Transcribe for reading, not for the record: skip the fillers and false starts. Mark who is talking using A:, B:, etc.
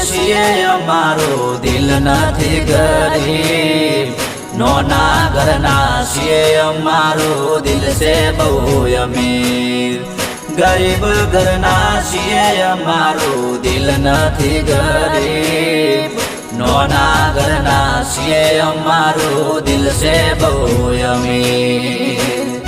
A: છીએ અમારો દિલ નથી ગરીબ નોના ઘરના છીએ અમારો દિલ છે બહુ અમીર ગરીબ ઘરના છીએ અમારો દિલ નથી ગરીબ નોના ઘરના છીએ અમારો દિલ છે બહુ અમીર